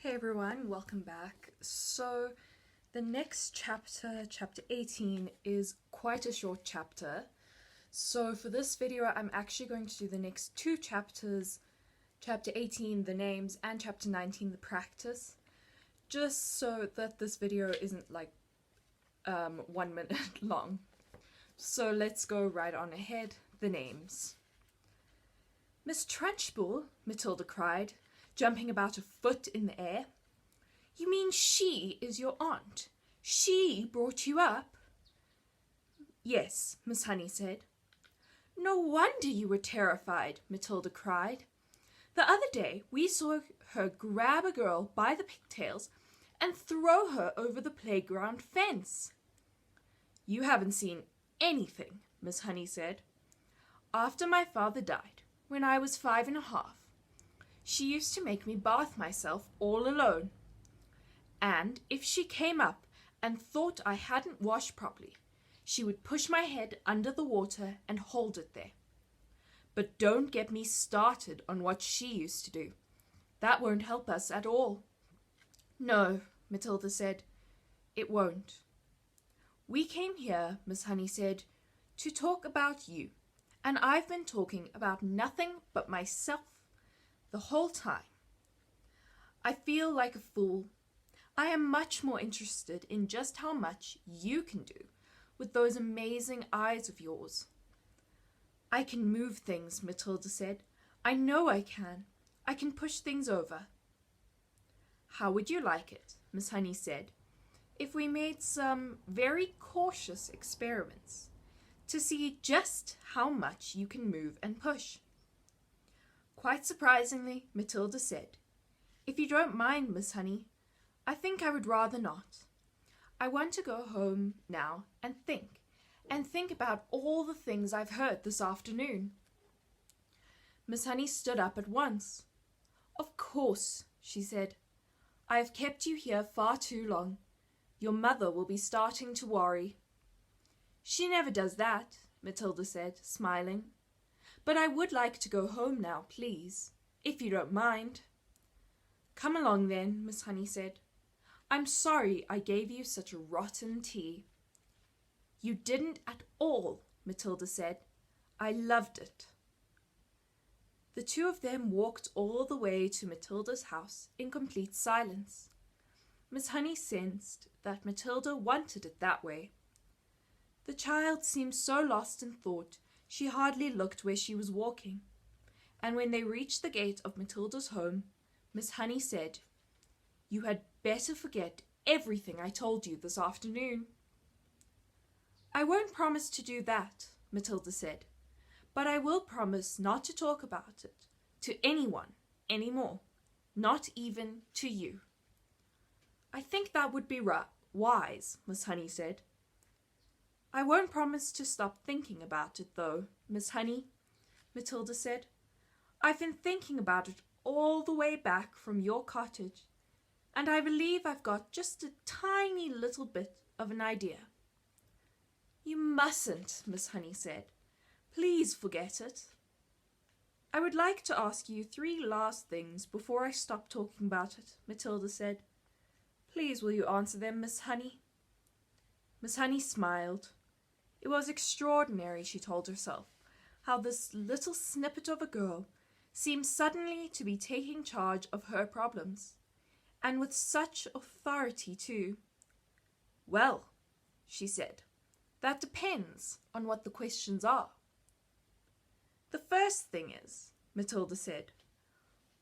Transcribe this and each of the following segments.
Hey everyone, welcome back. So the next chapter, chapter 18, is quite a short chapter. So for this video, I'm actually going to do the next two chapters, chapter 18, the names, and chapter 19, the practice, just so that this video isn't like 1 minute long. So let's go right on ahead. The names. Miss Trunchbull, Matilda cried, jumping about a foot in the air. You mean she is your aunt? She brought you up? Yes, Miss Honey said. No wonder you were terrified, Matilda cried. The other day we saw her grab a girl by the pigtails and throw her over the playground fence. You haven't seen anything, Miss Honey said. After my father died, when I was 5.5, she used to make me bath myself all alone. And if she came up and thought I hadn't washed properly, she would push my head under the water and hold it there. But don't get me started on what she used to do. That won't help us at all. No, Matilda said, it won't. We came here, Miss Honey said, to talk about you, and I've been talking about nothing but myself the whole time. I feel like a fool. I am much more interested in just how much you can do with those amazing eyes of yours. I can move things, Matilda said. I know I can. I can push things over. How would you like it, Miss Honey said, if we made some very cautious experiments to see just how much you can move and push? Quite surprisingly, Matilda said, if you don't mind, Miss Honey, I think I would rather not. I want to go home now and think about all the things I've heard this afternoon. Miss Honey stood up at once. Of course, she said. I have kept you here far too long. Your mother will be starting to worry. She never does that, Matilda said, smiling. But I would like to go home now, please, if you don't mind. Come along then, Miss Honey said. I'm sorry I gave you such a rotten tea. You didn't at all, Matilda said. I loved it. The two of them walked all the way to Matilda's house in complete silence. Miss Honey sensed that Matilda wanted it that way. The child seemed so lost in thought she hardly looked where she was walking, and when they reached the gate of Matilda's home, Miss Honey said, You had better forget everything I told you this afternoon. I won't promise to do that, Matilda said, but I will promise not to talk about it to anyone any more, not even to you. I think that would be wise, Miss Honey said. I won't promise to stop thinking about it, though, Miss Honey, Matilda said. I've been thinking about it all the way back from your cottage, and I believe I've got just a tiny little bit of an idea. You mustn't, Miss Honey said. Please forget it. I would like to ask you 3 last things before I stop talking about it, Matilda said. Please will you answer them, Miss Honey? Miss Honey smiled. It was extraordinary, she told herself, how this little snippet of a girl seemed suddenly to be taking charge of her problems, and with such authority too. Well, she said, that depends on what the questions are. The first thing is, Matilda said,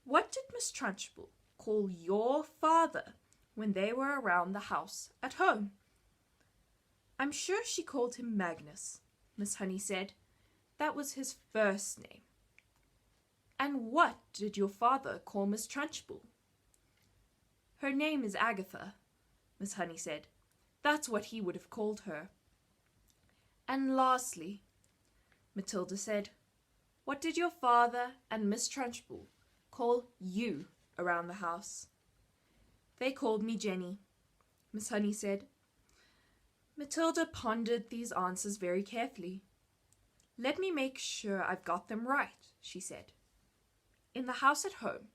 what did Miss Trunchbull call your father when they were around the house at home? I'm sure she called him Magnus, Miss Honey said. That was his first name. And what did your father call Miss Trunchbull? Her name is Agatha, Miss Honey said. That's what he would have called her. And lastly, Matilda said, what did your father and Miss Trunchbull call you around the house? They called me Jenny, Miss Honey said. Matilda pondered these answers very carefully. Let me make sure I've got them right, she said. In the house at home,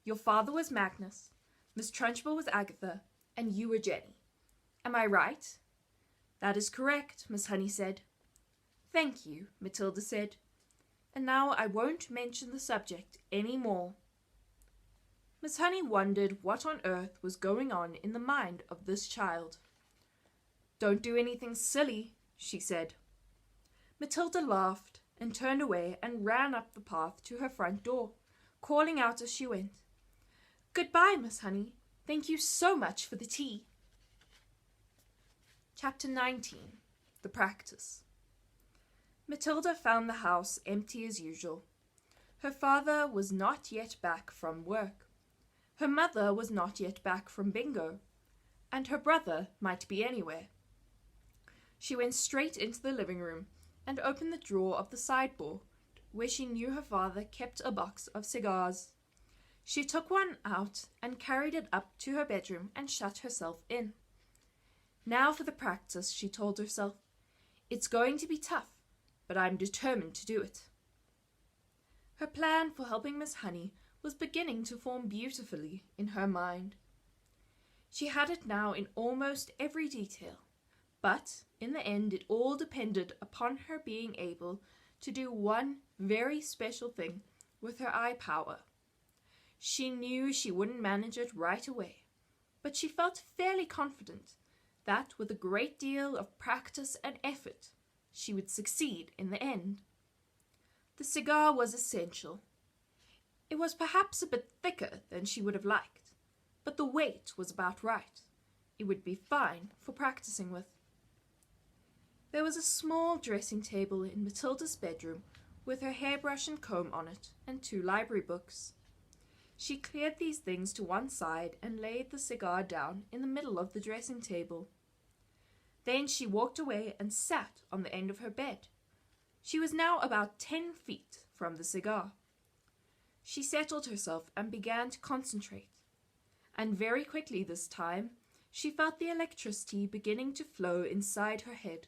your father was Magnus, Miss Trunchbull was Agatha, and you were Jenny. Am I right?" "That is correct," Miss Honey said. "Thank you," Matilda said. "And now I won't mention the subject any more." Miss Honey wondered what on earth was going on in the mind of this child. "Don't do anything silly," she said. Matilda laughed and turned away and ran up the path to her front door, calling out as she went, "Goodbye, Miss Honey. Thank you so much for the tea." Chapter 19. The Practice. Matilda found the house empty as usual. Her father was not yet back from work. Her mother was not yet back from bingo, and her brother might be anywhere. She went straight into the living room and opened the drawer of the sideboard where she knew her father kept a box of cigars. She took one out and carried it up to her bedroom and shut herself in. Now for the practice, she told herself. It's going to be tough, but I'm determined to do it. Her plan for helping Miss Honey was beginning to form beautifully in her mind. She had it now in almost every detail, but in the end it all depended upon her being able to do one very special thing with her eye power. She knew she wouldn't manage it right away, but she felt fairly confident that with a great deal of practice and effort, she would succeed in the end. The cigar was essential. It was perhaps a bit thicker than she would have liked, but the weight was about right. It would be fine for practicing with. There was a small dressing table in Matilda's bedroom with her hairbrush and comb on it and 2 library books. She cleared these things to one side and laid the cigar down in the middle of the dressing table. Then she walked away and sat on the end of her bed. She was now about 10 feet from the cigar. She settled herself and began to concentrate. And very quickly this time, she felt the electricity beginning to flow inside her head,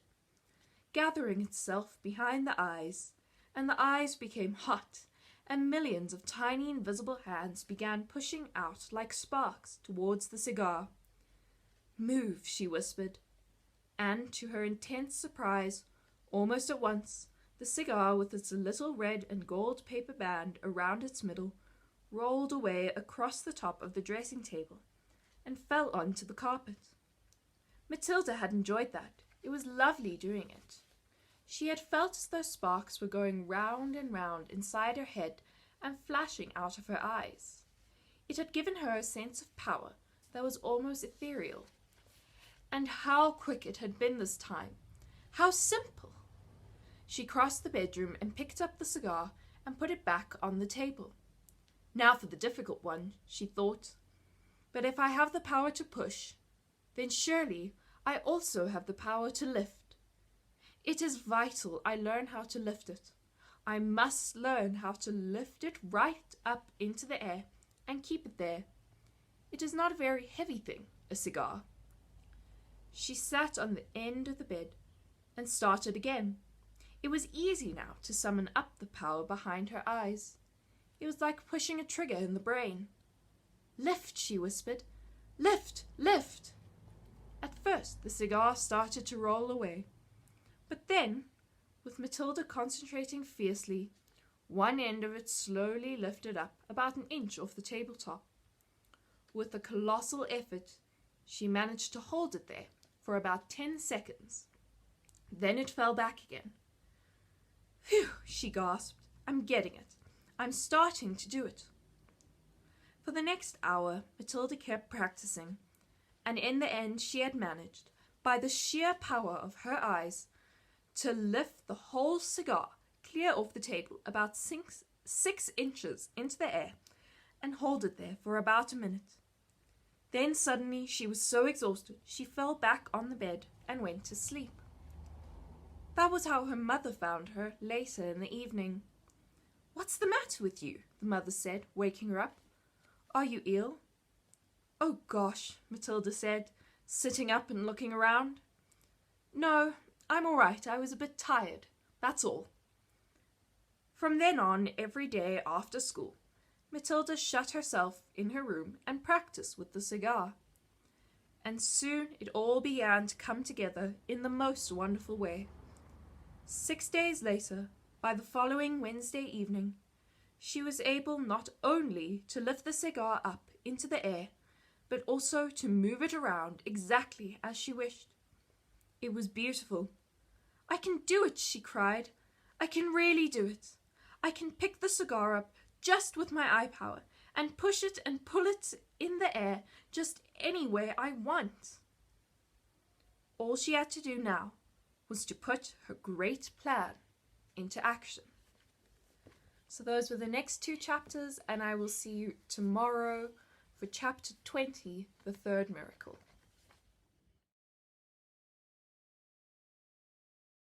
gathering itself behind the eyes, and the eyes became hot, and millions of tiny invisible hands began pushing out like sparks towards the cigar. "Move," she whispered, and to her intense surprise, almost at once, the cigar with its little red and gold paper band around its middle rolled away across the top of the dressing table and fell onto the carpet. Matilda had enjoyed that. It was lovely doing it. She had felt as though sparks were going round and round inside her head and flashing out of her eyes. It had given her a sense of power that was almost ethereal. And how quick it had been this time! How simple! She crossed the bedroom and picked up the cigar and put it back on the table. Now for the difficult one, she thought. But if I have the power to push, then surely I also have the power to lift. It is vital I learn how to lift it. I must learn how to lift it right up into the air and keep it there. It is not a very heavy thing, a cigar. She sat on the end of the bed and started again. It was easy now to summon up the power behind her eyes. It was like pushing a trigger in the brain. "Lift," she whispered. "Lift, lift." At first the cigar started to roll away. But then, with Matilda concentrating fiercely, one end of it slowly lifted up about an inch off the tabletop. With a colossal effort, she managed to hold it there for about 10 seconds. Then it fell back again. "Phew," she gasped. "I'm getting it. I'm starting to do it." For the next hour, Matilda kept practicing, and in the end she had managed, by the sheer power of her eyes, to lift the whole cigar clear off the table about 6 inches into the air and hold it there for about a minute. Then suddenly she was so exhausted she fell back on the bed and went to sleep. That was how her mother found her later in the evening. "What's the matter with you?" the mother said, waking her up. "Are you ill?" "Oh gosh," Matilda said, sitting up and looking around. "No, I'm all right. I was a bit tired. That's all." From then on, every day after school, Matilda shut herself in her room and practiced with the cigar. And soon it all began to come together in the most wonderful way. 6 days later, by the following Wednesday evening, she was able not only to lift the cigar up into the air, but also to move it around exactly as she wished. It was beautiful. "I can do it," she cried. "I can really do it. I can pick the cigar up just with my eye power and push it and pull it in the air just any way I want." All she had to do now was to put her great plan into action. So those were the next 2 chapters, and I will see you tomorrow for chapter 20, The Third Miracle.